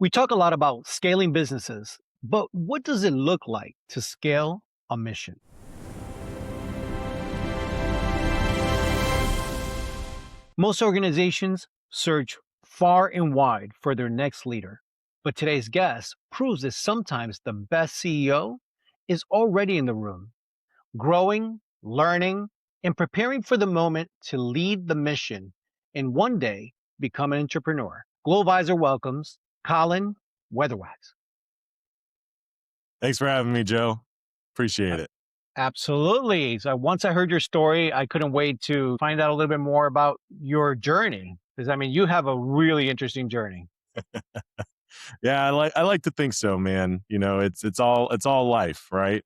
We talk a lot about scaling businesses, but what does it look like to scale a mission? Most organizations search far and wide for their next leader, but today's guest proves that sometimes the best CEO is already in the room, growing, learning, and preparing for the moment to lead the mission and one day become an entrepreneur. Glovisor welcomes Colin Weatherwax. Thanks for having me, Joe. Appreciate it. Absolutely. So once I heard your story, I couldn't wait to find out a little bit more about your journey. Because I mean, you have a really interesting journey. Yeah, I like to think so, man. It's all life, right?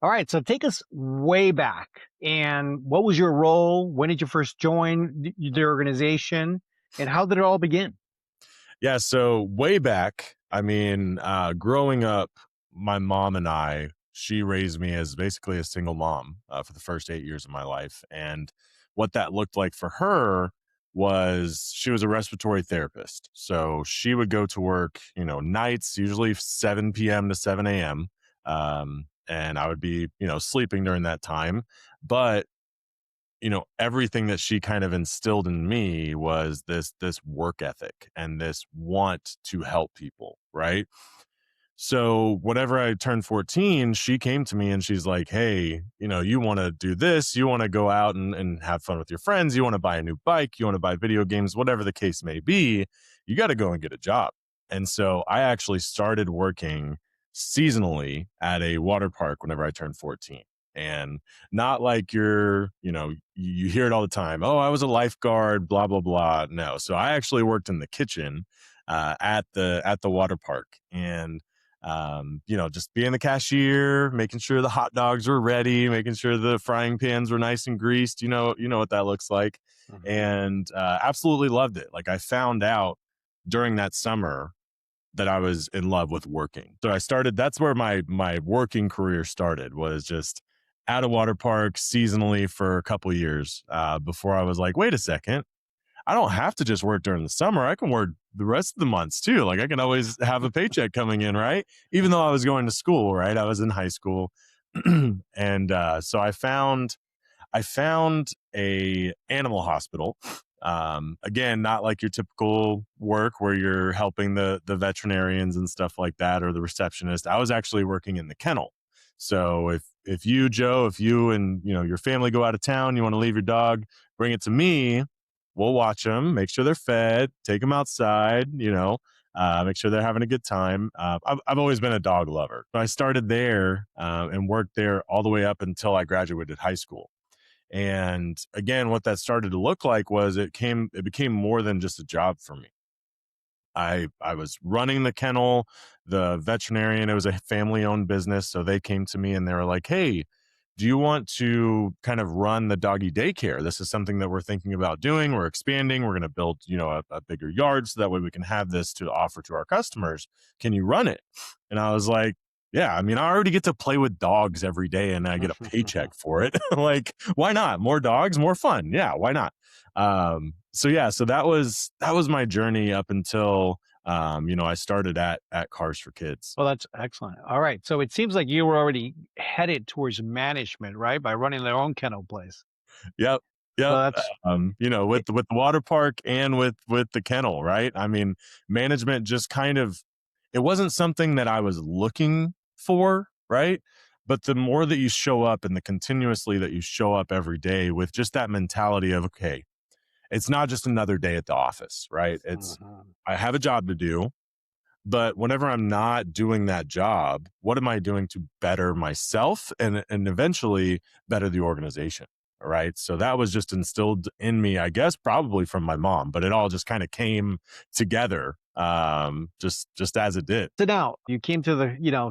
All right. So take us way back. And what was your role? When did you first join the organization? And how did it all begin? Yeah, so way back, growing up, my mom and she raised me as basically a single mom for the first 8 years of my life. And what that looked like for her was she was a respiratory therapist. So she would go to work, nights, usually 7 p.m. to 7 a.m. And I would be, sleeping during that time. But everything that she kind of instilled in me was this work ethic and this want to help people, right? So whenever I turned 14, she came to me and she's like, hey, you want to do this, you want to go out and have fun with your friends, you want to buy a new bike, you want to buy video games, whatever the case may be, you got to go and get a job. And so I actually started working seasonally at a water park whenever I turned 14. And not like you hear it all the time. Oh, I was a lifeguard, blah, blah, blah. No. So I actually worked in the kitchen at the water park. And just being the cashier, making sure the hot dogs were ready, making sure the frying pans were nice and greased. You know what that looks like. Mhm. And absolutely loved it. Like I found out during that summer that I was in love with working. So that's where my working career started, was just at a water park seasonally for a couple of years before I was like, wait a second, I don't have to just work during the summer. I can work the rest of the months too. Like I can always have a paycheck coming in, right? Even though I was going to school, right? I was in high school. And so I found a animal hospital. Again, not like your typical work where you're helping the veterinarians and stuff like that, or the receptionist. I was actually working in the kennel. So if you, Joe, if you and your family go out of town, you want to leave your dog, bring it to me. We'll watch them, make sure they're fed, take them outside. Make sure they're having a good time. I've always been a dog lover. So I started there and worked there all the way up until I graduated high school. And again, what that started to look like was it became more than just a job for me. I was running the kennel, the veterinarian. It was a family owned business. So they came to me and they were like, hey, do you want to kind of run the doggy daycare? This is something that we're thinking about doing. We're expanding. We're going to build, a bigger yard so that way we can have this to offer to our customers. Can you run it? And I was like, yeah, I mean, I already get to play with dogs every day and I get a paycheck for it. Like, why not? More dogs, more fun. Yeah, why not? So that was my journey up until I started at Cars for Kids. Well, that's excellent. All right. So it seems like you were already headed towards management, right? By running their own kennel place. Yep. So Yep. that's With it. with the water park and with the kennel, right? I mean, management just kind of, it wasn't something that I was looking for, right? But the more that you show up and the continuously that you show up every day with just that mentality of, okay, it's not just another day at the office, right? It's, Mhm. I have a job to do, but whenever I'm not doing that job, what am I doing to better myself and eventually better the organization? All right. So that was just instilled in me, I guess, probably from my mom, but it all just kind of came together just as it did. So now you came to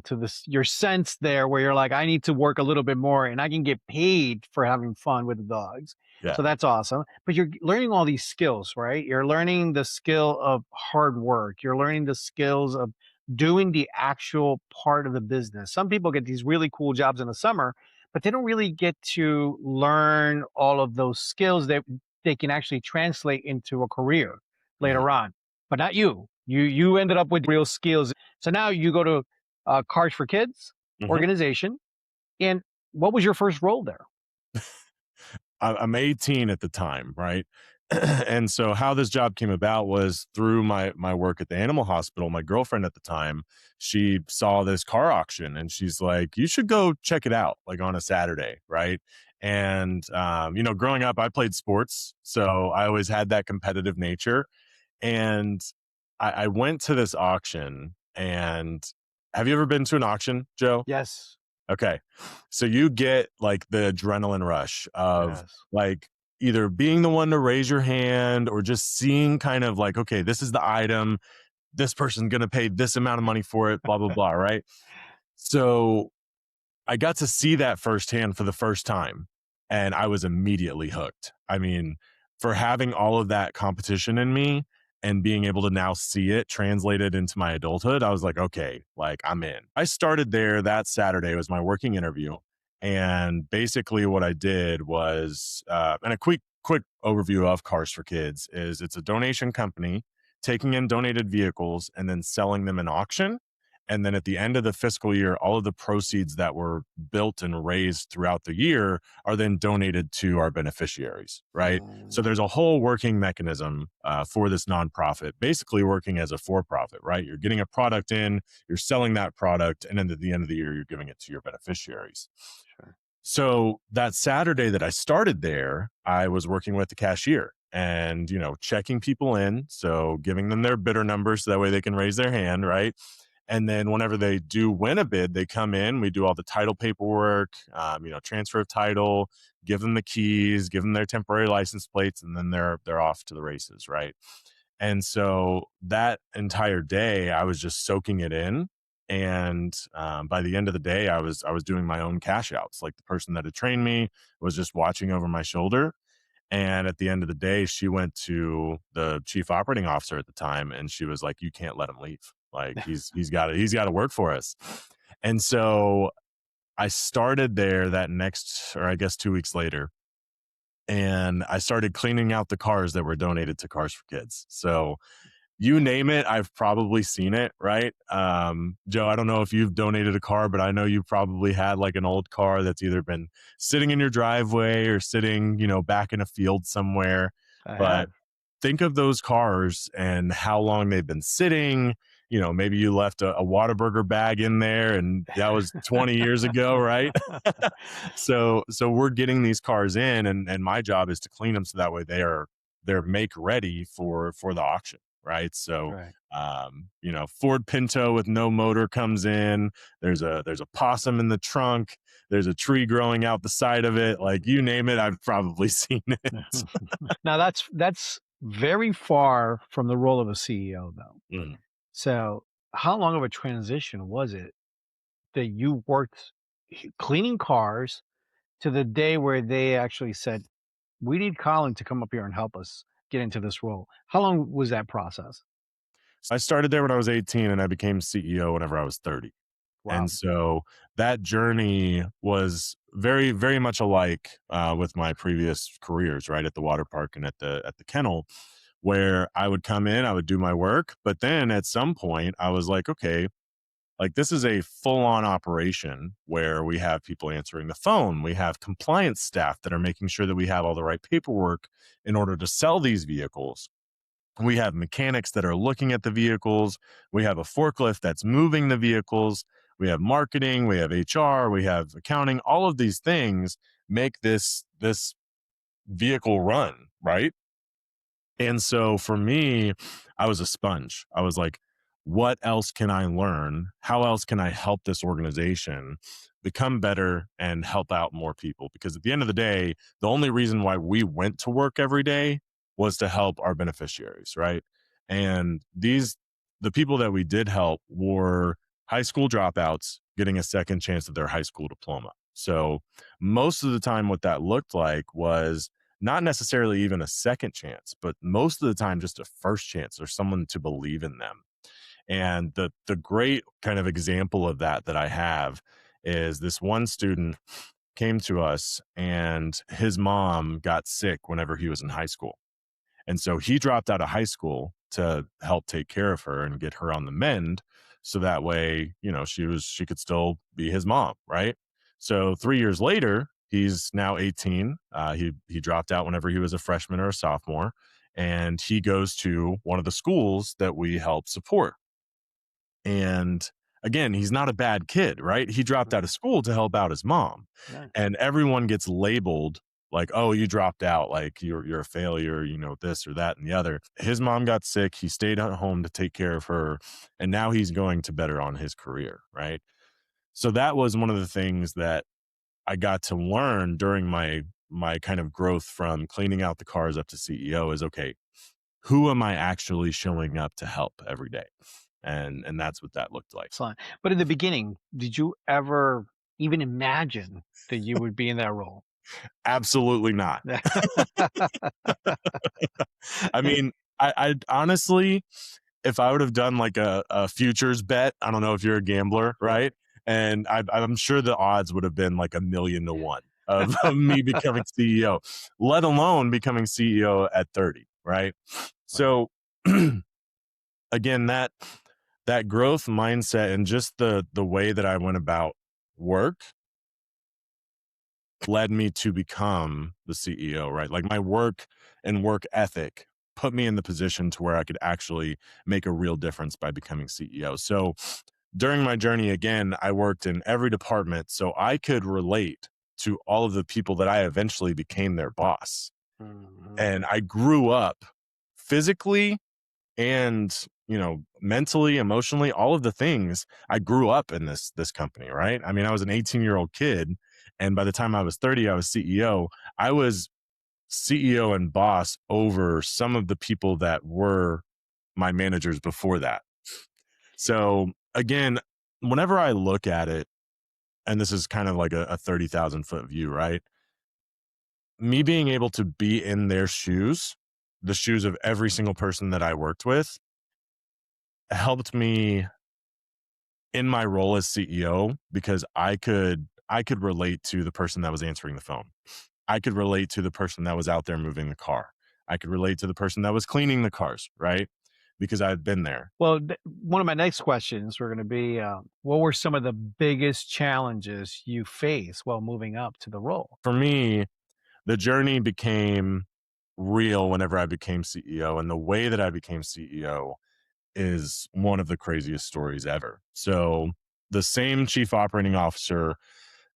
to this, your sense there where you're like, I need to work a little bit more and I can get paid for having fun with the dogs. Yeah. So that's awesome. But you're learning all these skills, right? You're learning the skill of hard work. You're learning the skills of doing the actual part of the business. Some people get these really cool jobs in the summer, but they don't really get to learn all of those skills that they can actually translate into a career Mhm. later on. But not you. You ended up with real skills. So now you go to Cars for Kids Mhm. organization. And what was your first role there? I'm 18 at the time, right? And so how this job came about was through my work at the animal hospital. My girlfriend at the time, she saw this car auction and she's like, "You should go check it out, like on a Saturday," right? And growing up, I played sports, so I always had that competitive nature. And I went to this auction. And have you ever been to an auction, Joe? Yes. Okay. So you get like the adrenaline rush of Yes. like either being the one to raise your hand or just seeing kind of like, okay, this is the item. This person's going to pay this amount of money for it, blah, blah, blah. Right. So I got to see that firsthand for the first time, and I was immediately hooked. I mean, for having all of that competition in me and being able to now see it translated into my adulthood, I was like, okay, like I'm in. I started there that Saturday was my working interview, and basically what I did was, and a quick overview of Cars for Kids is it's a donation company taking in donated vehicles and then selling them in auction, and then at the end of the fiscal year, all of the proceeds that were built and raised throughout the year are then donated to our beneficiaries, right? So Mm, there's a whole working mechanism for this nonprofit, basically working as a for profit, right? You're getting a product in, you're selling that product, and then at the end of the year, you're giving it to your beneficiaries. sure. So that Saturday that I started there, I was working with the cashier and, checking people in. So giving them their bidder number so that way they can raise their hand, right? And then whenever they do win a bid, they come in, we do all the title paperwork, transfer of title, give them the keys, give them their temporary license plates, and then they're off to the races, right? And so that entire day, I was just soaking it in. And by the end of the day, I was doing my own cash outs. Like the person that had trained me was just watching over my shoulder. And at the end of the day, she went to the chief operating officer at the time, and she was like, "You can't let him leave. Like he's got to work for us." And so I started there that next, or I guess 2 weeks later, and I started cleaning out the cars that were donated to Cars for Kids. So you name it, I've probably seen it, right? Joe, I don't know if you've donated a car, but I know you probably had like an old car that's either been sitting in your driveway or sitting, back in a field somewhere. I But have. think of those cars and how long they've been sitting. Maybe you left a Whataburger bag in there and that was 20 years ago, right? So we're getting these cars in, and my job is to clean them so that way they're make ready for the auction, right? So Right. Ford Pinto with no motor comes in. There's a possum in the trunk. There's a tree growing out the side of it. Like you name it, I've probably seen it. Now that's very far from the role of a CEO, though. Mm. So, how long of a transition was it that you worked cleaning cars to the day where they actually said, "We need Colin to come up here and help us get into this role"? How long was that process? So I started there when I was 18 and I became CEO whenever I was 30. Wow. And so that journey was very, very much alike with my previous careers, right? At the water park and at the kennel, where I would come in, I would do my work. But then at some point I was like, okay, like this is a full-on operation where we have people answering the phone. We have compliance staff that are making sure that we have all the right paperwork in order to sell these vehicles. We have mechanics that are looking at the vehicles. We have a forklift that's moving the vehicles. We have marketing, we have HR, we have accounting. All of these things make this vehicle run, right? And so for me, I was a sponge. I was like, what else can I learn? How else can I help this organization become better and help out more people? Because at the end of the day, the only reason why we went to work every day was to help our beneficiaries, right? And the people that we did help were high school dropouts getting a second chance at their high school diploma. So most of the time, what that looked like was not necessarily even a second chance, but most of the time just a first chance or someone to believe in them. And the great kind of example of that I have is this one student came to us and his mom got sick whenever he was in high school. And so he dropped out of high school to help take care of her and get her on the mend. So that way, she could still be his mom, right? So 3 years later, he's now 18. He dropped out whenever he was a freshman or a sophomore, and he goes to one of the schools that we help support. And again, he's not a bad kid, right? He dropped out Mhm. of school to help out his mom. Nice. And everyone gets labeled like, "Oh, you dropped out, like you're a failure, this or that and the other." His mom got sick, he stayed at home to take care of her, and now he's going to better on his career, right? So that was one of the things that I got to learn during my kind of growth from cleaning out the cars up to CEO is, okay, who am I actually showing up to help every day? And that's what that looked like. Excellent. But in the beginning, did you ever even imagine that you would be in that role? Absolutely not. I mean, I honestly, if I would have done like a futures bet, I don't know if you're a gambler, Yeah. right? And I'm sure the odds would have been like 1,000,000 to 1 of me becoming CEO, let alone becoming CEO at 30, right? Right. So again, that growth mindset and just the way that I went about work led me to become the CEO, right? Like my work and work ethic put me in the position to where I could actually make a real difference by becoming CEO. So during my journey, again, I worked in every department so I could relate to all of the people that I eventually became their boss. Mhm. And I grew up physically and mentally, emotionally, all of the things. I grew up in this company, right? I mean, I was an 18-year-old kid, and by the time I was 30, I was CEO. I was CEO and boss over some of the people that were my managers before that. So again, whenever I look at it, and this is kind of like a 30,000 foot view, right? Me being able to be in their shoes, the shoes of every single person that I worked with, helped me in my role as CEO because I could relate to the person that was answering the phone. I could relate to the person that was out there moving the car. I could relate to the person that was cleaning the cars, right? Because I've been there. Well, one of my next questions were going to be, what were some of the biggest challenges you faced while moving up to the role? For me, the journey became real whenever I became CEO, and the way that I became CEO is one of the craziest stories ever. So, the same chief operating officer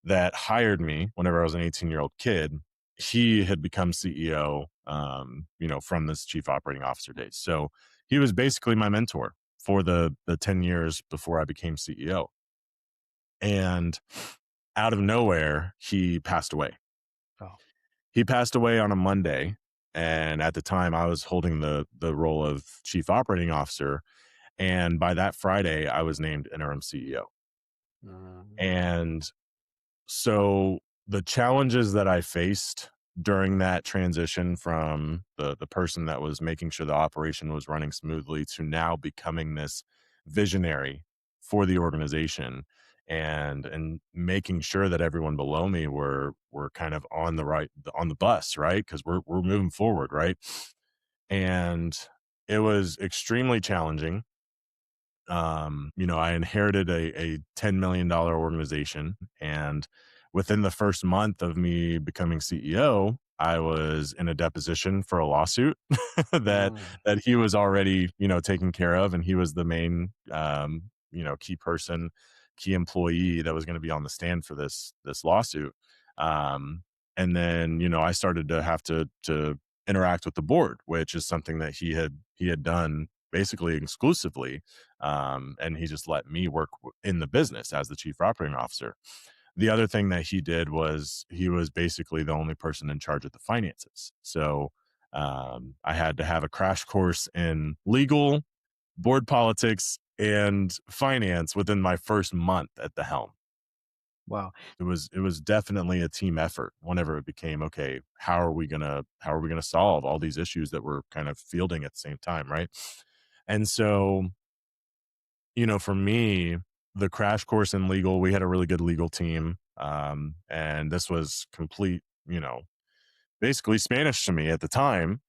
that hired me whenever I was an 18-year-old kid, he had become CEO, from this chief operating officer days. So he was basically my mentor for the 10 years before I became CEO. And out of nowhere, he passed away. Oh, He passed away on a Monday. And at the time, I was holding the role of chief operating officer. And by that Friday, I was named interim CEO. mm, And so the challenges that I faced during that transition from the person that was making sure the operation was running smoothly to now becoming this visionary for the organization and making sure that everyone below me were kind of on the bus, right? Because we're moving forward, right? And it was extremely challenging. I inherited a $10 million organization, and within the first month of me becoming CEO, I was in a deposition for a lawsuit that mm. that he was already, taking care of, and he was the main, key person, key employee that was going to be on the stand for this lawsuit. Um, and then, I started to have to interact with the board, which is something that he had done basically exclusively, and he just let me work in the business as the chief operating officer. The other thing that he did was he was basically the only person in charge of the finances. So I had to have a crash course in legal, board politics, and finance within my first month at the helm. Wow. It was definitely a team effort whenever it became, okay, how are we gonna solve all these issues that we're kind of fielding at the same time, right? And so for me, the crash course in legal, we had a really good legal team. And this was complete, basically Spanish to me at the time.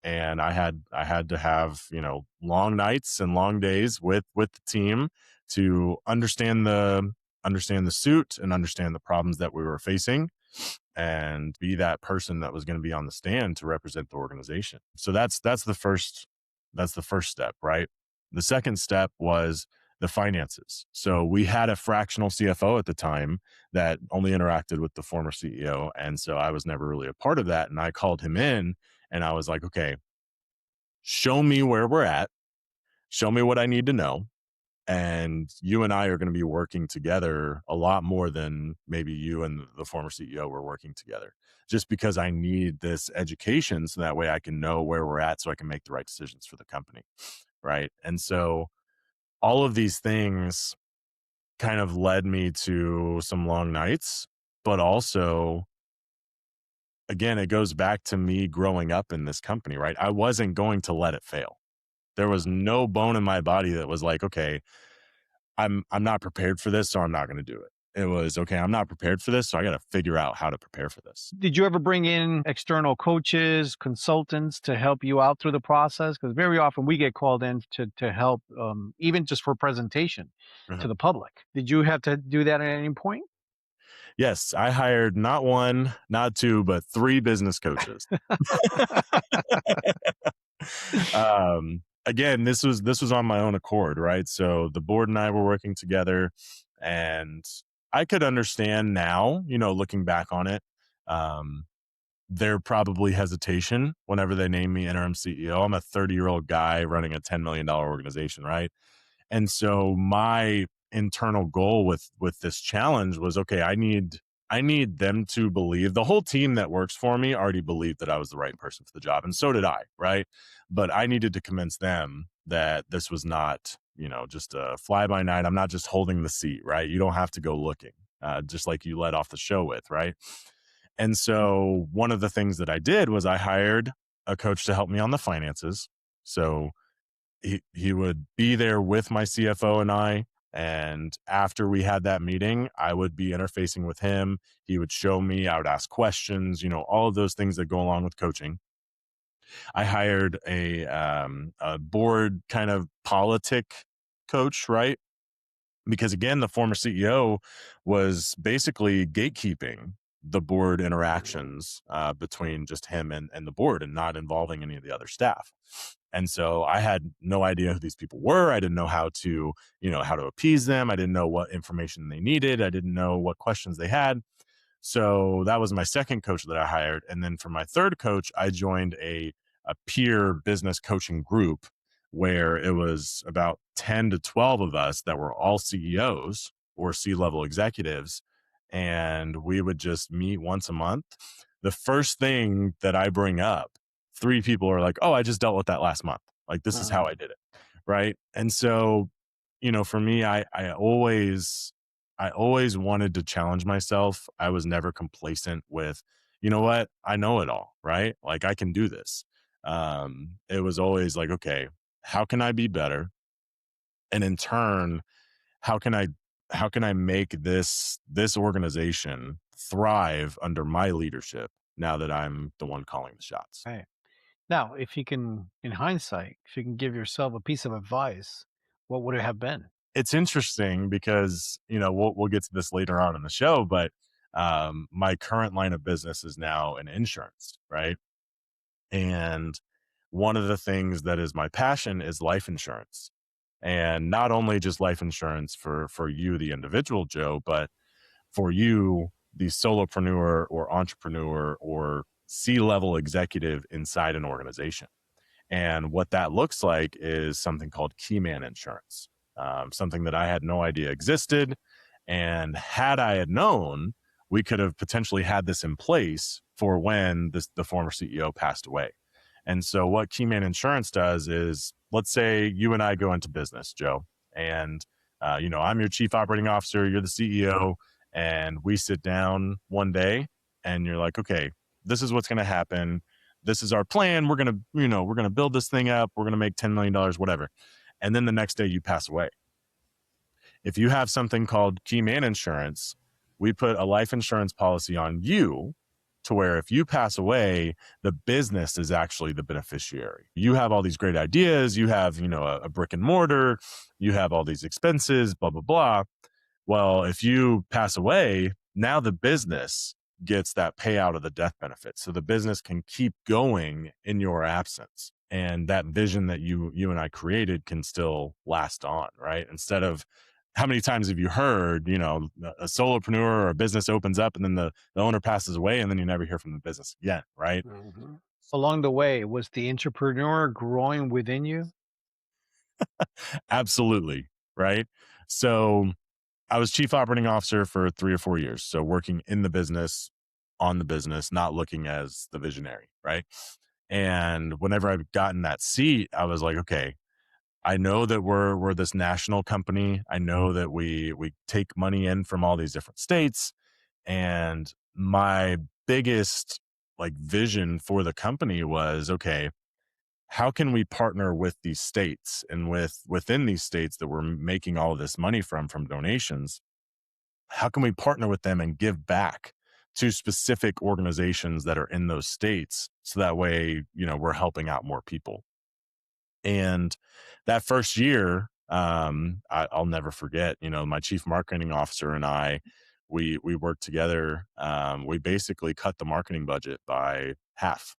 and I had to have, long nights and long days with the team to understand the suit and understand the problems that we were facing, and be that person that was going to be on the stand to represent the organization. So that's the first step, right? The second step was the finances. So we had a fractional CFO at the time that only interacted with the former CEO, and so I was never really a part of that. And I called him in, and I was like, okay, show me where we're at, show me what I need to know, and you and I are going to be working together a lot more than maybe you and the former CEO were working together, just because I need this education so that way I can know where we're at so I can make the right decisions for the company. Right. And so all of these things kind of led me to some long nights, but also, again, it goes back to me growing up in this company, right? I wasn't going to let it fail. There was no bone in my body that was like, okay, I'm not prepared for this, so I'm not going to do it. It was okay, I'm not prepared for this, so I got to figure out how to prepare for this. Did you ever bring in external coaches, consultants to help you out through the process? Because very often we get called in to help, even just for presentation to Uh-huh. the public. Did you have to do that at any point? Yes, I hired not one, not two, but three business coaches. Again, this was on my own accord, right? So the board and I were working together, and I could understand now, looking back on it, um, their probably hesitation whenever they named me interim CEO. I'm a 30-year-old guy running a $10 million organization, right? And so my internal goal with this challenge was, okay, I need them to believe, the whole team that works for me already believed that I was the right person for the job, and so did I, right? But I needed to convince them that this was not, just a fly by night. I'm not just holding the seat, right? You don't have to go looking, just like you led off the show with, right? And so one of the things that I did was I hired a coach to help me on the finances. So he would be there with my CFO and I. And after we had that meeting, I would be interfacing with him. He would show me, I would ask questions, all of those things that go along with coaching. I hired a board kind of politic coach, right? Because again, the former CEO was basically gatekeeping the board interactions between just him and the board, and not involving any of the other staff. And so I had no idea who these people were. I didn't know how to, how to appease them. I didn't know what information they needed. I didn't know what questions they had. So that was my second coach that I hired. And then for my third coach, I joined a peer business coaching group where it was about 10 to 12 of us that were all CEOs or C-level executives. And we would just meet once a month. The first thing that I bring up, three people are like, oh, I just dealt with that last month. Like, this is how I did it. Right. And so, for me, I always wanted to challenge myself. I was never complacent with, you know what? I know it all, right? Like, I can do this. It was always like, okay, how can I be better? And in turn, how can I how can I make this organization thrive under my leadership now that I'm the one calling the shots? Right. Now, if you can, in hindsight, if you can give yourself a piece of advice, what would it have been? It's interesting because, we'll get to this later on in the show, but my current line of business is now in insurance, right? And one of the things that is my passion is life insurance. And not only just life insurance for you, the individual, Joe, but for you, the solopreneur or entrepreneur or C-level executive inside an organization. And what that looks like is something called keyman insurance, something that I had no idea existed. And had I had known, we could have potentially had this in place for when the former CEO passed away. And so what keyman insurance does is, let's say you and I go into business, Joe, and I'm your chief operating officer, you're the CEO, and we sit down one day and you're like, okay, this is what's going to happen. This is our plan. We're going to build this thing up. We're going to make $10 million, whatever. And then the next day you pass away. If you have something called key man insurance, we put a life insurance policy on you to where if you pass away, the business is actually the beneficiary. You have all these great ideas, you have, a brick and mortar, you have all these expenses, blah, blah, blah. Well, if you pass away, now the business gets that payout of the death benefit. So the business can keep going in your absence. And that vision that you and I created can still last on, right? Instead of how many times have you heard, a solopreneur or a business opens up and then the owner passes away and then you never hear from the business again, right? Mhm. Along the way, was the entrepreneur growing within you? Absolutely. Right. So I was chief operating officer for 3 or 4 years. So working in the business, on the business, not looking as the visionary. Right. And whenever I've gotten that seat, I was like, okay, I know that we're this national company. I know that we take money in from all these different states. And my biggest like vision for the company was, okay, how can we partner with these states and within these states that we're making all of this money from donations? How can we partner with them and give back to specific organizations that are in those states so that way, we're helping out more people. And that first year, I'll never forget, my chief marketing officer and I, we worked together. We basically cut the marketing budget by half.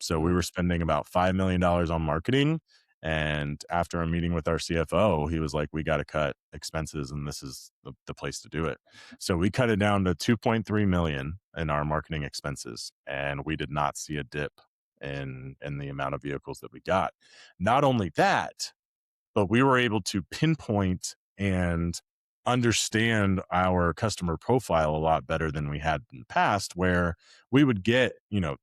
So we Mm. were spending about $5 million on marketing. And after a meeting with our CFO, he was like, we got to cut expenses and this is the place to do it. So we cut it down to 2.3 million in our marketing expenses. And we did not see a dip in the amount of vehicles that we got. Not only that, but we were able to pinpoint and understand our customer profile a lot better than we had in the past, where we would get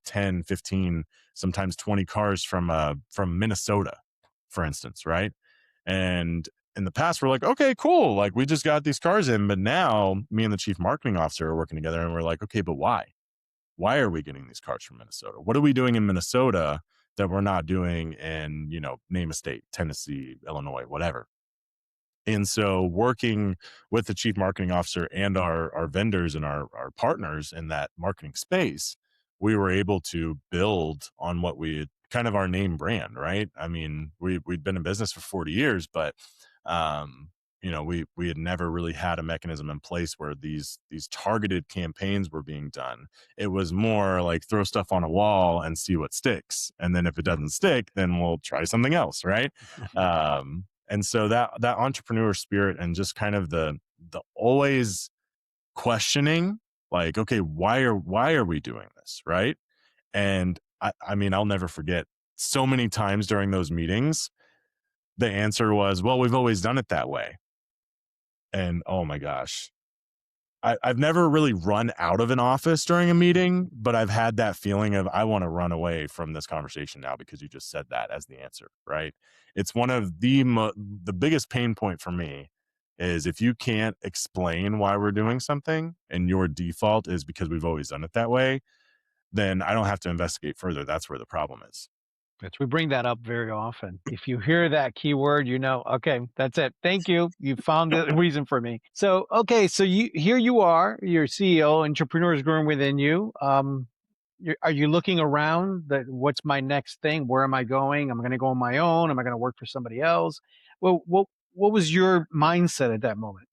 10, 15, sometimes 20 cars from Minnesota, for instance, right? And in the past we're like, okay, cool, like we just got these cars in. But now me and the chief marketing officer are working together and we're like, okay, but why are we getting these cars from Minnesota? What are we doing in Minnesota that we're not doing in, name a state, Tennessee, Illinois, whatever? And so working with the chief marketing officer and our vendors and our partners in that marketing space, we were able to build on what we had kind of our name brand, right? I mean, we'd been in business for 40 years, but we had never really had a mechanism in place where these targeted campaigns were being done. It was more like throw stuff on a wall and see what sticks. And then if it doesn't stick, then we'll try something else, right? And so that entrepreneur spirit and just kind of the always questioning, like, okay, why are we doing this, right? And I mean, I'll never forget so many times during those meetings, the answer was, well, we've always done it that way. And oh my gosh, I've never really run out of an office during a meeting, but I've had that feeling of I want to run away from this conversation now because you just said that as the answer, right? It's one of the biggest pain point for me is if you can't explain why we're doing something and your default is because we've always done it that way, then I don't have to investigate further. That's where the problem is. Yes, we bring that up very often. If you hear that keyword, okay, that's it. Thank you. You found the reason for me. So, okay, so you are, you're CEO, entrepreneurs growing within you. Are you looking around that what's my next thing? Where am I going? Am I going to go on my own? Am I going to work for somebody else? Well, what was your mindset at that moment?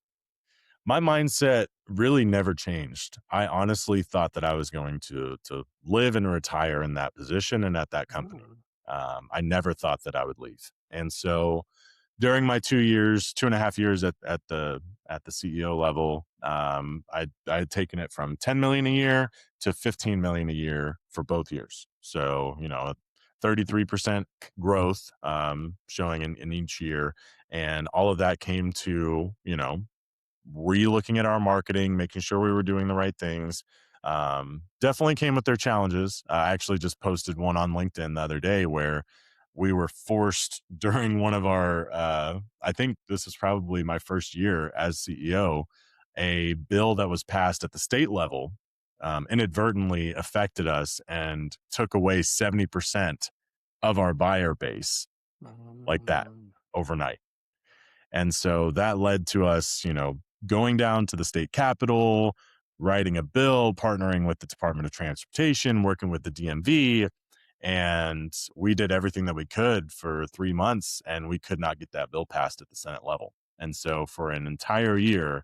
My mindset really never changed. I honestly thought that I was going to live and retire in that position and at that company. Mm. I never thought that I would leave. And so during my 2 years, 2.5 years at the CEO level, I had taken it from 10 million a year to 15 million a year for both years. So 33% growth showing in each year, and all of that came to re-looking at our marketing, making sure we were doing the right things. Definitely came with their challenges. I actually just posted one on LinkedIn the other day where we were forced during one of our, I think this is probably my first year as CEO, a bill that was passed at the state level inadvertently affected us and took away 70% of our buyer base like that Mm. overnight. And so that led to us, going down to the state capitol, writing a bill, partnering with the Department of Transportation, working with the DMV, and we did everything that we could for 3 months, and we could not get that bill passed at the Senate level. And so for an entire year,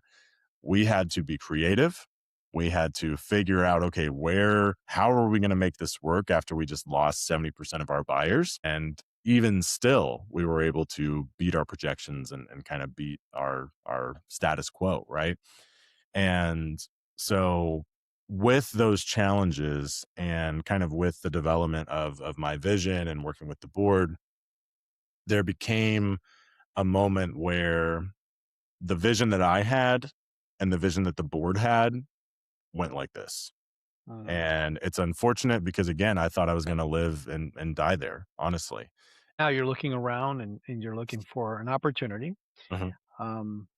we had to be creative. We had to figure out, okay, how are we going to make this work after we just lost 70% of our buyers? And even still, we were able to beat our projections and kind of beat our status quo, right? And so with those challenges and kind of with the development of my vision and working with the board, there became a moment where the vision that I had and the vision that the board had went like this. Mm. And it's unfortunate because again, I thought I was going to live and die there, honestly. Now you're looking around and you're looking for an opportunity. Mhm. Um,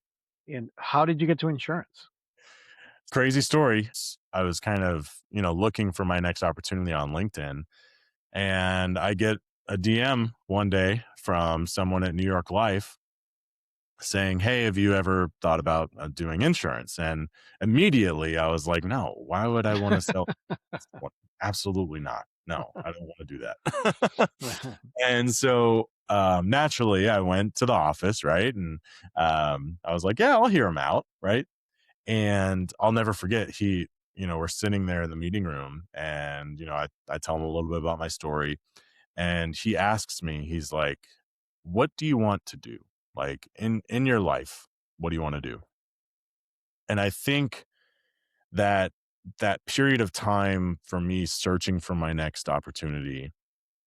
and how did you get to insurance? Crazy story. I was kind of, looking for my next opportunity on LinkedIn, and I get a DM one day from someone at New York Life saying, "Hey, have you ever thought about doing insurance?" And immediately I was like, "No, why would I want to sell? Absolutely not. No, I don't want to do that." And so naturally, I went to the office, right? And I was like, "Yeah, I'll hear him out," right? And I'll never forget, we're sitting there in the meeting room, and I tell him a little bit about my story, and he asks me, he's like, "What do you want to do? Like in your life, what do you want to do?" And I think that that period of time for me searching for my next opportunity,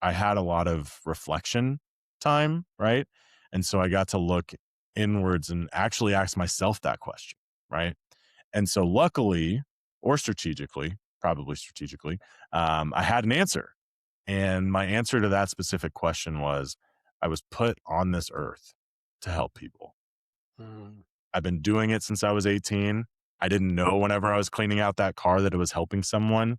I had a lot of reflection time, right? And so I got to look inwards and actually ask myself that question, right? And so luckily, or strategically, probably strategically, I had an answer. And my answer to that specific question was, I was put on this earth to help people. Mm. I've been doing it since I was 18. I didn't know whenever I was cleaning out that car that it was helping someone.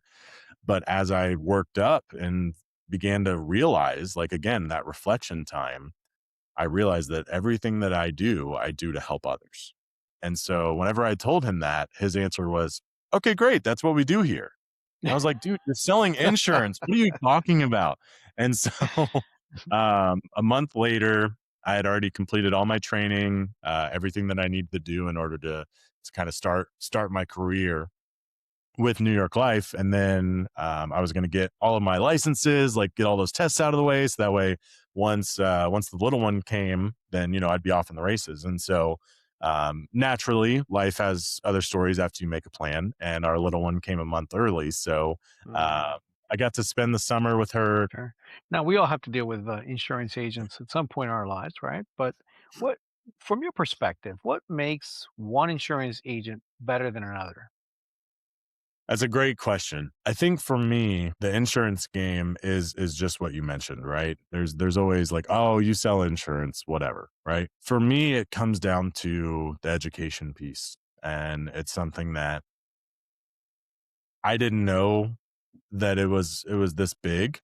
But as I worked up and began to realize, like, again, that reflection time, I realized that everything that I do to help others. And so whenever I told him that, his answer was, "Okay, great. That's what we do here." And I was like, "Dude, you're selling insurance. What are you talking about?" And so a month later, I had already completed all my training, everything that I needed to do in order to kind of start my career with New York Life. And then I was going to get all of my licenses, like get all those tests out of the way. So that way, once the little one came, then, I'd be off in the races. And so naturally, life has other stories after you make a plan. And our little one came a month early. So Mm. uh, I got to spend the summer with her. Sure. Now we all have to deal with insurance agents at some point in our lives, right? But what, from your perspective, what makes one insurance agent better than another? That's a great question. I think for me, the insurance game is just what you mentioned, right? There's always like, oh, you sell insurance, whatever, right? For me, it comes down to the education piece. And it's something that I didn't know that it was this big.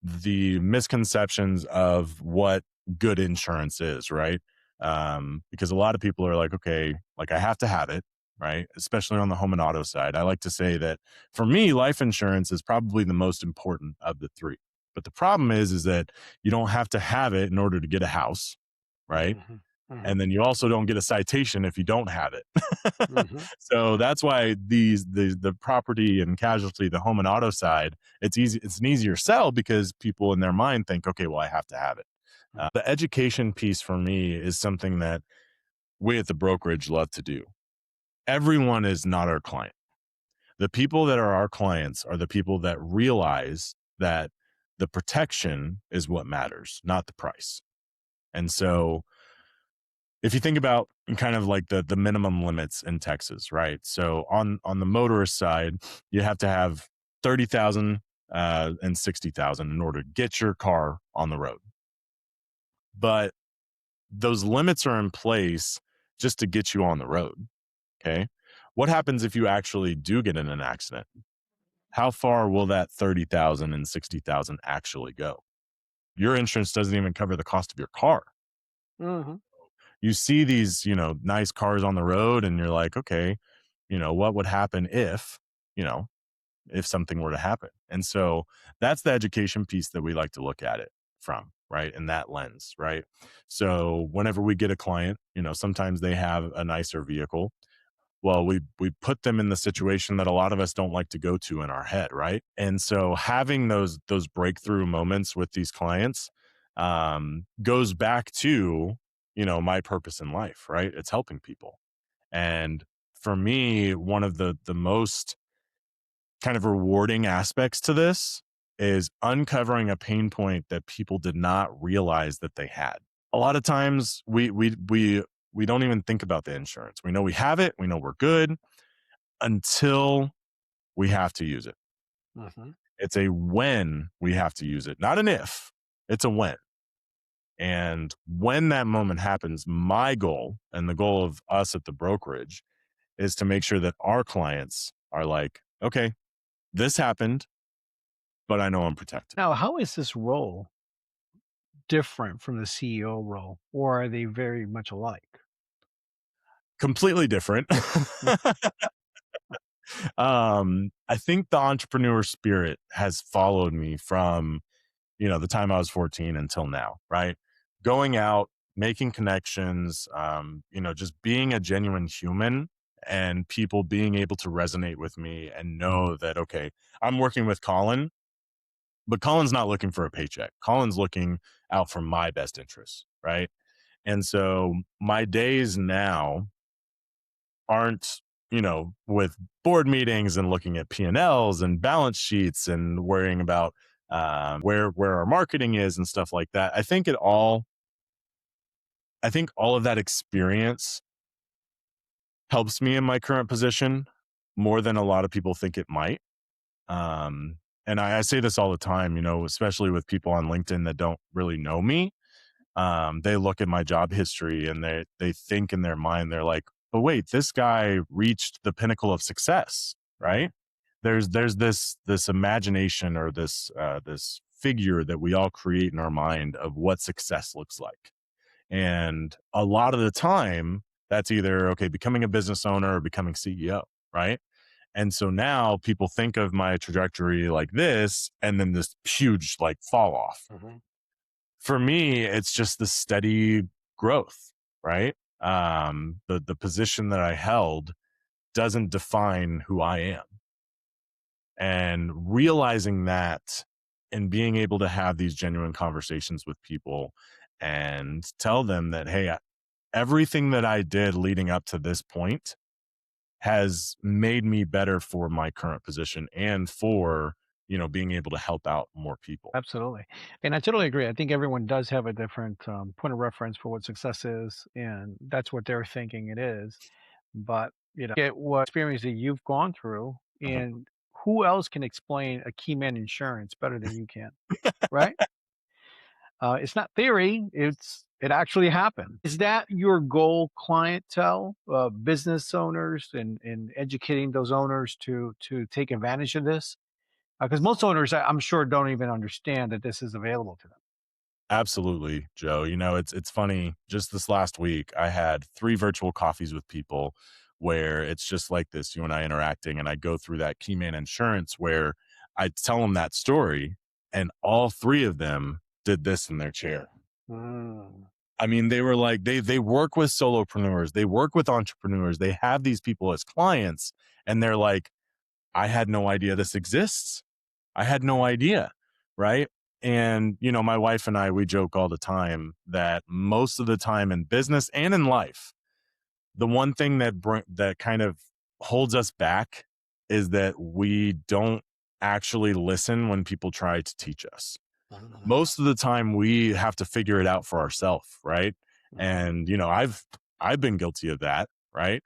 The misconceptions of what good insurance is, right? Because a lot of people are like, okay, like I have to have it, right? Especially on the home and auto side. I like to say that for me, life insurance is probably the most important of the three. But the problem is that you don't have to have it in order to get a house, right? Hmm. Hmm. And then you also don't get a citation if you don't have it. Hmm. So that's why the property and casualty, the home and auto side, it's an easier sell because people in their mind think, okay, well, I have to have it. The education piece for me is something that we at the brokerage love to do. Everyone is not our client. The people that are our clients are the people that realize that the protection is what matters, not the price. And so if you think about kind of like the minimum limits in Texas, right? So on the motorist side, you have to have 30,000 and 60,000 in order to get your car on the road. But those limits are in place just to get you on the road. Okay. What happens if you actually do get in an accident? How far will that 30,000 and 60,000 actually go? Your insurance doesn't even cover the cost of your car. Hmm. You see these, nice cars on the road and you're like, okay, what would happen if, you know, if something were to happen. And so that's the education piece that we like to look at it from, right? In that lens, right? So whenever we get a client, sometimes they have a nicer vehicle. Well, we put them in the situation that a lot of us don't like to go to in our head, right? And so having those breakthrough moments with these clients goes back to my purpose in life, right? It's helping people. And for me, one of the most kind of rewarding aspects to this is uncovering a pain point that people did not realize that they had. A lot of times we don't even think about the insurance. We know we have it, we know we're good until we have to use it. Hmm. It's a when we have to use it, not an if. It's a when. And when that moment happens, my goal and the goal of us at the brokerage is to make sure that our clients are like, okay, this happened, but I know I'm protected. Now, how is this role different from the CEO role, or are they very much alike? Completely different. Mm. I think the entrepreneur spirit has followed me from, the time I was 14 until now, right? Going out, making connections, just being a genuine human and people being able to resonate with me and know that, okay, I'm working with Colin, but Colin's not looking for a paycheck. Colin's looking out for my best interests, right? And so my days now aren't, with board meetings and looking at P&Ls and balance sheets and worrying about where our marketing is and stuff like that. I think all of that experience helps me in my current position more than a lot of people think it might. Um, and I say this all the time, especially with people on LinkedIn that don't really know me. They look at my job history and they think in their mind, they're like, but wait, this guy reached the pinnacle of success, right? There's this imagination or this figure that we all create in our mind of what success looks like. And a lot of the time, that's either okay, becoming a business owner or becoming CEO, right? And so now people think of my trajectory like this, and then this huge like fall off. Mhm. For me, it's just the steady growth, right? The position that I held doesn't define who I am. And realizing that and being able to have these genuine conversations with people and tell them that, hey, everything that I did leading up to this point has made me better for my current position and for, being able to help out more people. Absolutely. And I totally agree. I think everyone does have a different point of reference for what success is, and that's what they're thinking it is. But, get what experience that you've gone through, Mhm. and who else can explain a key man insurance better than you can, right? It's not theory, it actually happened. Is that your goal clientele, business owners and educating those owners to take advantage of this? Because most owners, I'm sure, don't even understand that this is available to them. Absolutely, Joe. It's funny. Just this last week, I had 3 virtual coffees with people where it's just like this, you and I interacting, and I go through that key man insurance where I tell them that story, and all 3 of them did this in their chair. Mm. I mean, they were like they work with solopreneurs, they work with entrepreneurs, they have these people as clients, and they're like, "I had no idea this exists. I had no idea." Right? And, my wife and I, we joke all the time that most of the time in business and in life, the one thing that kind of holds us back is that we don't actually listen when people try to teach us. Mhm. Most of the time we have to figure it out for ourselves, right? Mhm. And I've been guilty of that, right?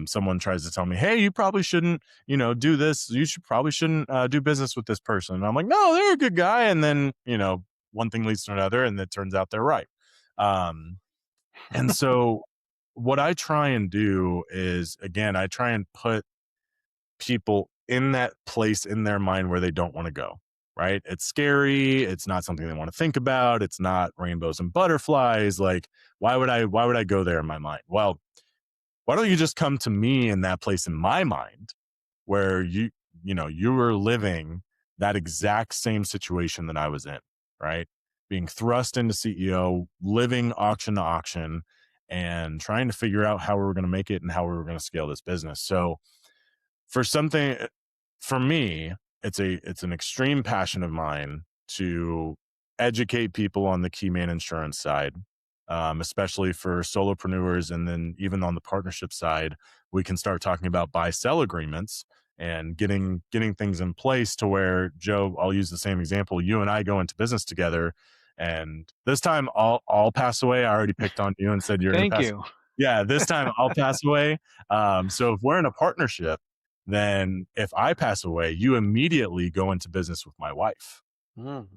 Someone tries to tell me, hey, you probably shouldn't, do this, you should probably shouldn't do business with this person, and I'm like, no, they're a good guy. And then one thing leads to another, and it turns out they're right. Um, and so what I try and do is, again, I try and put people in that place in their mind where they don't want to go, right? It's scary. It's not something they want to think about. It's not rainbows and butterflies. Like, why would I go there in my mind? Well, why don't you just come to me in that place in my mind where you were living that exact same situation that I was in, right? Being thrust into CEO, living auction to auction, and trying to figure out how we were going to make it and how we were going to scale this business. So for something for me, it's an extreme passion of mine to educate people on the key man insurance side, especially for solopreneurs, and then even on the partnership side, we can start talking about buy sell agreements and getting things in place to where, Joe, I'll use the same example. You and I go into business together, and this time I'll pass away. I already picked on you and said you're going to Thank pass. you. Yeah, this time I'll pass away. So if we're in a partnership, then if I pass away, you immediately go into business with my wife, Mm,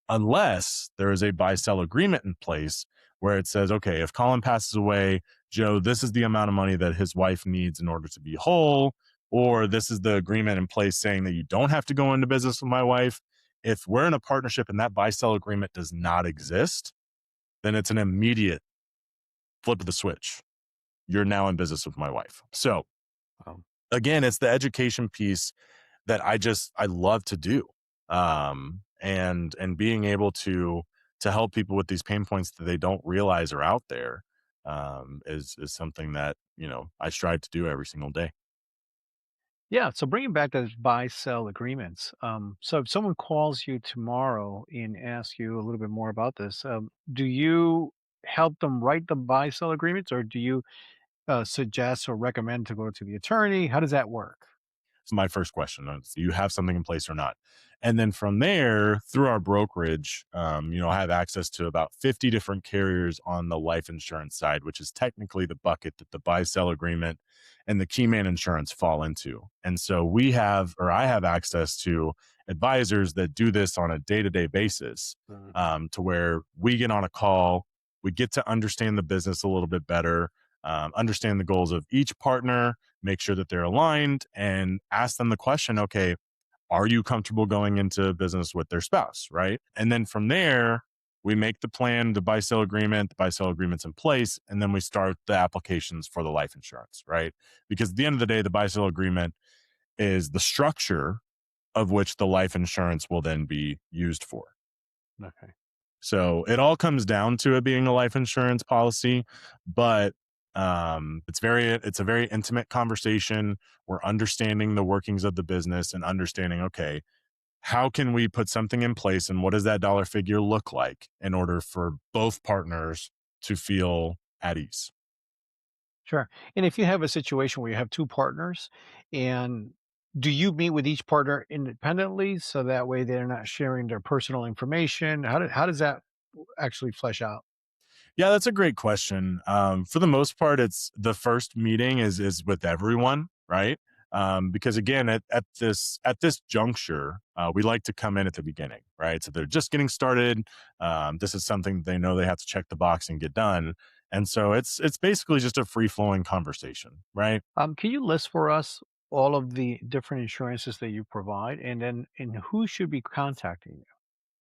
unless there is a buy sell agreement in place where it says, okay, if Colin passes away, Joe, this is the amount of money that his wife needs in order to be whole, or this is the agreement in place saying that you don't have to go into business with my wife. If we're in a partnership and that buy sell agreement does not exist, then it's an immediate flip of the switch. You're now in business with my wife. So um, again, it's the education piece that I love to do. And being able to help people with these pain points that they don't realize are out there, is something that, I strive to do every single day. yeah. So bringing back those buy sell agreements. So if someone calls you tomorrow and asks you a little bit more about this, do you help them write the buy sell agreements, or do you suggest or recommend to go to the attorney? How does that work? It's my first question. Do you have something in place or not? And then from there, through our brokerage, I have access to about 50 different carriers on the life insurance side, which is technically the bucket that the buy sell agreement and the key man insurance fall into. And so I have access to advisors that do this on a day to day basis, Mhm. to where we get on a call, we get to understand the business a little bit better, understand the goals of each partner, make sure that they're aligned, and ask them the question, okay, are you comfortable going into business with their spouse? Right. And then from there, we make the plan, the buy sell agreement's in place, and then we start the applications for the life insurance. Right. Because at the end of the day, the buy sell agreement is the structure of which the life insurance will then be used for. Okay. So it all comes down to it being a life insurance policy, but it's a very intimate conversation. We're understanding the workings of the business and understanding, okay, how can we put something in place and what does that dollar figure look like in order for both partners to feel at ease? Sure. And if you have a situation where you have 2 partners, and do you meet with each partner independently so that way they're not sharing their personal information? How does that actually flesh out? Yeah, that's a great question. For the most part, it's the first meeting is with everyone, right? Because again, at this juncture, we like to come in at the beginning, right? So they're just getting started. This is something they know they have to check the box and get done, and so it's basically just a free flowing conversation, right? Can you list for us all of the different insurances that you provide, and who should be contacting you?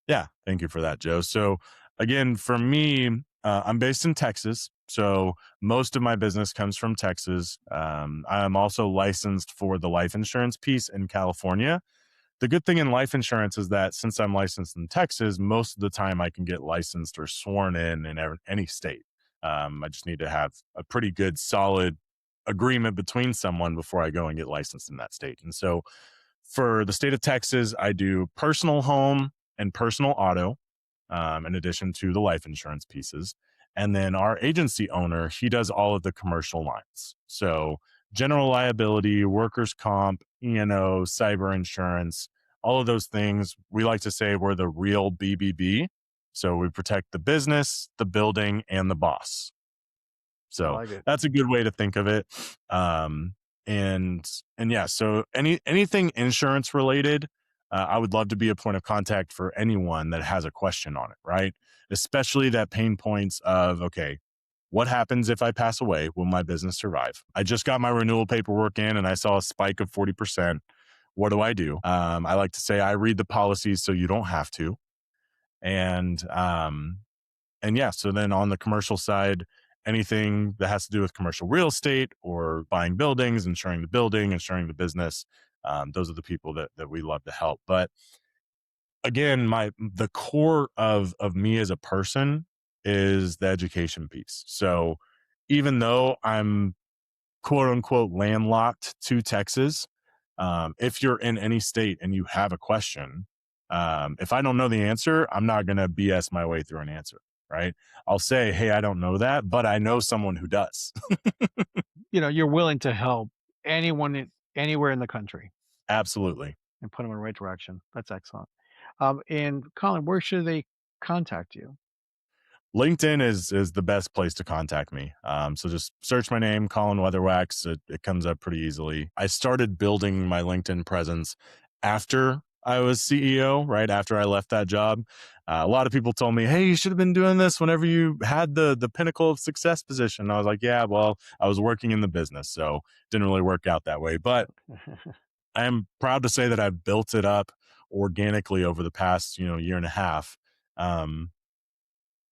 Yeah, thank you for that, Joe. So again, for me, I'm based in Texas, so most of my business comes from Texas. I am also licensed for the life insurance piece in California. The good thing in life insurance is that since I'm licensed in Texas, most of the time I can get licensed or sworn in any state. I just need to have a pretty good, solid agreement between someone before I go and get licensed in that state. And so for the state of Texas, I do personal home and personal auto, in addition to the life insurance pieces. And then our agency owner, he does all of the commercial lines. So general liability, workers' comp, E&O, cyber insurance, all of those things. We like to say we're the real BBB. So we protect the business, the building, and the boss. I So like it. that's a good way to think of it. Um, and yeah, so anything insurance related, I would love to be a point of contact for anyone that has a question on it, right? Especially that pain points of, okay, what happens if I pass away? Will my business survive? I just got my renewal paperwork in and I saw a spike of 40%. What do I do? I like to say I read the policies so you don't have to. And and yeah, so then on the commercial side, anything that has to do with commercial real estate or buying buildings, insuring the building, insuring the business. Those are the people that we love to help. But again, the core of me as a person is the education piece. So even though I'm quote unquote landlocked to Texas, if you're in any state and you have a question, if I don't know the answer, I'm not going to BS my way through an answer, right? I'll say, hey, I don't know that, but I know someone who does. You're willing to help anyone anywhere in the country Absolutely. and put them in the right direction. That's excellent. And Colin, where should they contact you? LinkedIn is the best place to contact me. So just search my name, Colin Weatherwax. It comes up pretty easily. I started building my LinkedIn presence after I was CEO, right after I left that job. A lot of people told me, "Hey, you should have been doing this whenever you had the pinnacle of success position." I was like, "Yeah, well, I was working in the business, so didn't really work out that way." But I am proud to say that I've built it up organically over the past year and a half. Um,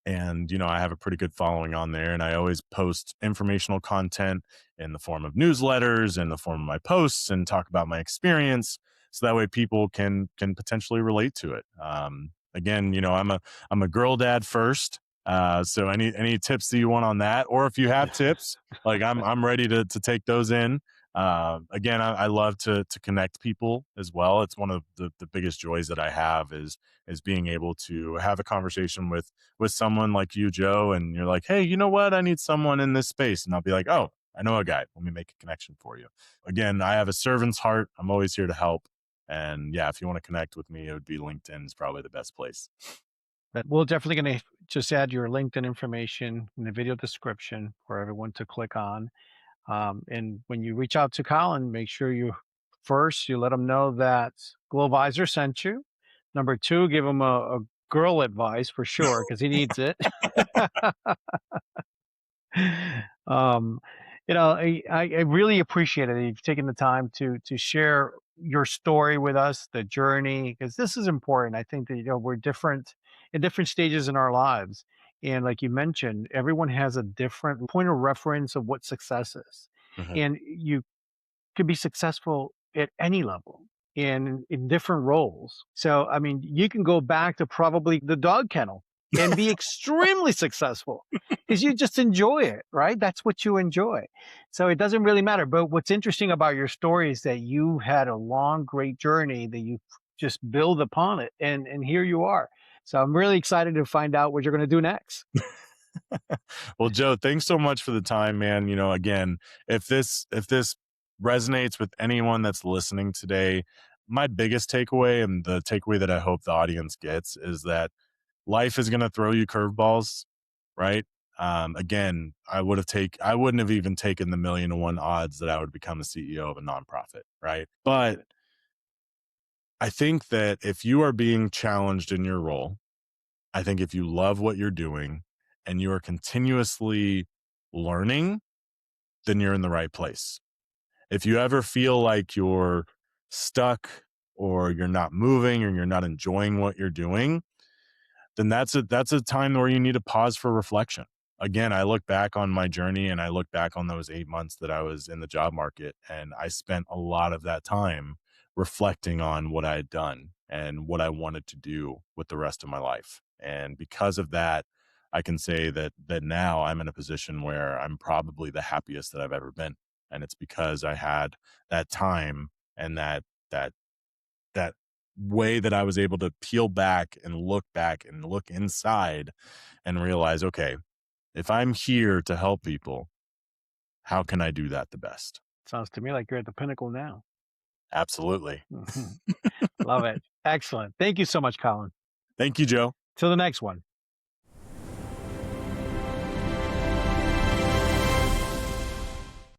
and I have a pretty good following on there, and I always post informational content in the form of newsletters, in the form of my posts, and talk about my experience, so that way people can potentially relate to it. Again, I'm a girl dad first, so any tips that you want on that, or if you have tips, like I'm ready to take those in. Again, I love to connect people as well. It's one of the biggest joys that I have is being able to have a conversation with someone like you, Joe, and you're like, hey, you know what? I need someone in this space. And I'll be like, oh, I know a guy. Let me make a connection for you. Again, I have a servant's heart. I'm always here to help. And yeah, if you want to connect with me, it would be LinkedIn is probably the best place. But we're definitely going to just add your LinkedIn information in the video description for everyone to click on. And when you reach out to Colin, make sure you let him know that Glovisor sent you. Number two, give him a girl advice for sure because he needs it. um, I really appreciate it. You've taken the time to share your story with us, the journey, because this is important. I think that we're different in different stages in our lives, and like you mentioned, everyone has a different point of reference of what success is, Mhm. and you could be successful at any level in different roles. So, I mean, you can go back to probably the dog kennel and be extremely successful because you just enjoy it, right? That's what you enjoy. So it doesn't really matter. But what's interesting about your story is that you had a long, great journey that you just build upon it. And here you are. So I'm really excited to find out what you're going to do next. Well, Joe, thanks so much for the time, man. Again, if this resonates with anyone that's listening today, my biggest takeaway and the takeaway that I hope the audience gets is that life is going to throw you curveballs, right? Again, I wouldn't have even taken the 1,000,000 to 1 odds that I would become a CEO of a nonprofit, right? But I think that if you are being challenged in your role, I think if you love what you're doing and you are continuously learning, then you're in the right place. If you ever feel like you're stuck or you're not moving or you're not enjoying what you're doing, then that's a time where you need to pause for reflection. Again, I look back on my journey and I look back on those 8 months that I was in the job market, and I spent a lot of that time reflecting on what I had done and what I wanted to do with the rest of my life. And because of that, I can say that now I'm in a position where I'm probably the happiest that I've ever been. And it's because I had that time and that that way that I was able to peel back and look inside and realize, okay, if I'm here to help people, how can I do that the best? Sounds to me like you're at the pinnacle now. Absolutely. Mhm. Love it. Excellent. Thank you so much, Colin. Thank you, Joe. Till the next one.